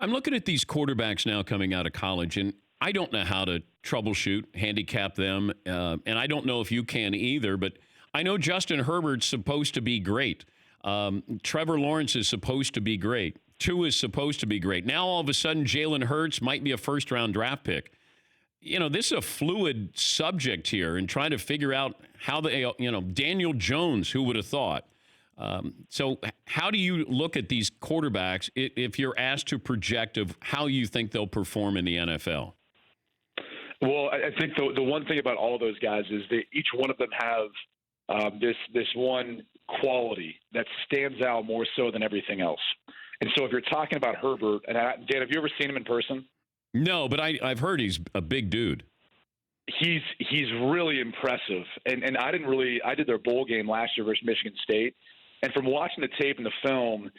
I'm looking at these quarterbacks now coming out of college, and I don't know how to troubleshoot, handicap them, and I don't know if you can either, but I know Justin Herbert's supposed to be great. Trevor Lawrence is supposed to be great. Tua is supposed to be great. Now, all of a sudden, Jalen Hurts might be a first-round draft pick. This is a fluid subject here, and trying to figure out how Daniel Jones, who would have thought? So how do you look at these quarterbacks if you're asked to project of how you think they'll perform in the NFL? Well, I think the one thing about all those guys is that each one of them have this one quality that stands out more so than everything else. And so if you're talking about Herbert, and Dan, have you ever seen him in person? No, but I've heard he's a big dude. He's really impressive. And I did their bowl game last year versus Michigan State. And from watching the tape and the film,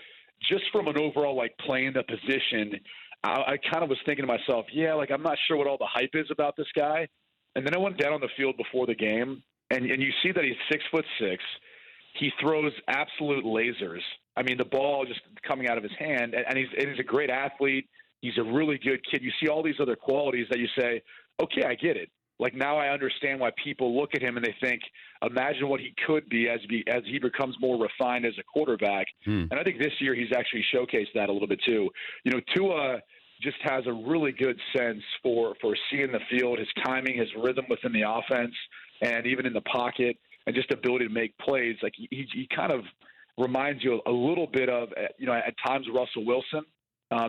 just from an overall, playing the position, I kind of was thinking to myself, I'm not sure what all the hype is about this guy. And then I went down on the field before the game, and you see that he's 6'6". He throws absolute lasers. I mean, the ball just coming out of his hand, and he's a great athlete. He's a really good kid. You see all these other qualities that you say, okay, I get it. Now I understand why people look at him and they think, imagine what he could be as he becomes more refined as a quarterback. And I think this year he's actually showcased that a little bit too. Tua just has a really good sense for seeing the field, his timing, his rhythm within the offense, and even in the pocket, and just ability to make plays. He kind of reminds you a little bit of, at times Russell Wilson,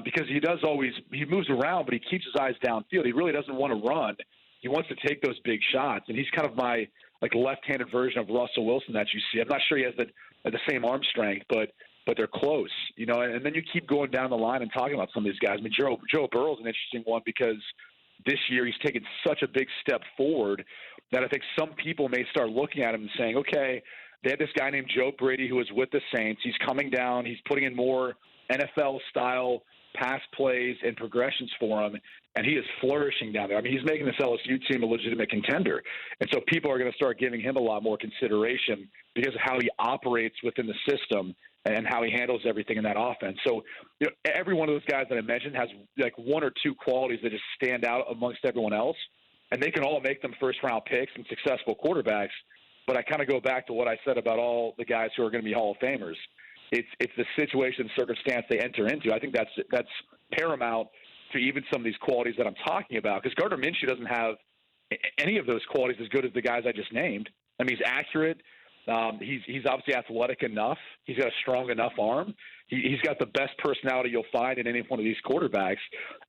because he moves around, but he keeps his eyes downfield. He really doesn't want to run. He wants to take those big shots, and he's kind of my left-handed version of Russell Wilson that you see. I'm not sure he has the same arm strength, but they're close, And then you keep going down the line and talking about some of these guys. I mean, Joe Burrow's an interesting one because this year he's taken such a big step forward that I think some people may start looking at him and saying, okay, they had this guy named Joe Brady who was with the Saints. He's coming down. He's putting in more NFL-style pass plays and progressions for him, and he is flourishing down there. I mean, he's making this LSU team a legitimate contender. And so people are going to start giving him a lot more consideration because of how he operates within the system and how he handles everything in that offense. So, every one of those guys that I mentioned has one or two qualities that just stand out amongst everyone else, and they can all make them first-round picks and successful quarterbacks. But I kind of go back to what I said about all the guys who are going to be Hall of Famers. It's the situation, circumstance they enter into. I think that's paramount to even some of these qualities that I'm talking about, because Gardner Minshew doesn't have any of those qualities as good as the guys I just named. I mean, he's accurate. He's obviously athletic enough. He's got a strong enough arm. He's got the best personality you'll find in any one of these quarterbacks,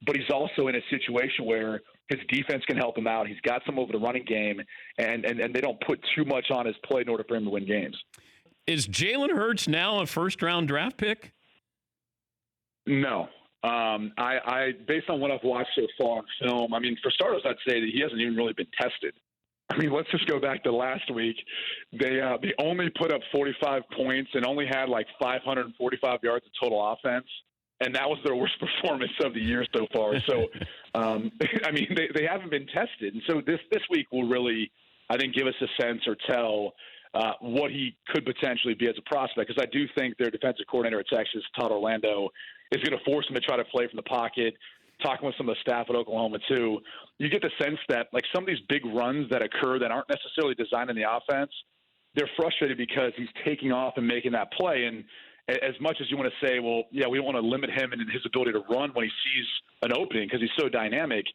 but he's also in a situation where his defense can help him out. He's got some over the running game, and they don't put too much on his plate in order for him to win games. Is Jalen Hurts now a first-round draft pick? No. I based on what I've watched so far on film, I mean, for starters, I'd say that he hasn't even really been tested. I mean, let's just go back to last week. They only put up 45 points and only had 545 yards of total offense, and that was their worst performance of the year so far. So, I mean, they haven't been tested, and so this week will really, I think, give us a sense or tell what he could potentially be as a prospect, because I do think their defensive coordinator at Texas, Todd Orlando, is going to force him to try to play from the pocket. Talking with some of the staff at Oklahoma, too, you get the sense that, some of these big runs that occur that aren't necessarily designed in the offense, they're frustrated because he's taking off and making that play. And as much as you want to say, well, yeah, we don't want to limit him and his ability to run when he sees an opening because he's so dynamic,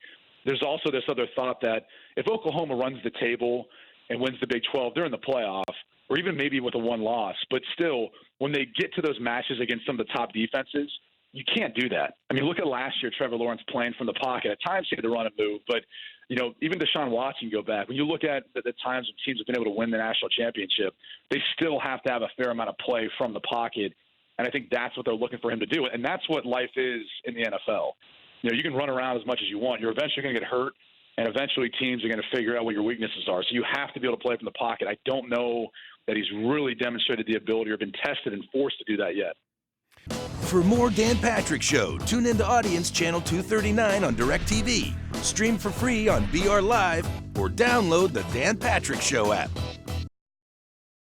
there's also this other thought that if Oklahoma runs the table and wins the Big 12, they're in the playoff, or even maybe with a one loss. But still, when they get to those matches against some of the top defenses, you can't do that. I mean, look at last year, Trevor Lawrence playing from the pocket. At times he had to run and move, but, even Deshaun Watson, go back. When you look at the times when teams have been able to win the national championship, they still have to have a fair amount of play from the pocket, and I think that's what they're looking for him to do, and that's what life is in the NFL. You can run around as much as you want. You're eventually going to get hurt, and eventually teams are going to figure out what your weaknesses are. So you have to be able to play from the pocket. I don't know that he's really demonstrated the ability or been tested and forced to do that yet. For more Dan Patrick Show, tune into Audience Channel 239 on DirecTV. Stream for free on BR Live or download the Dan Patrick Show app.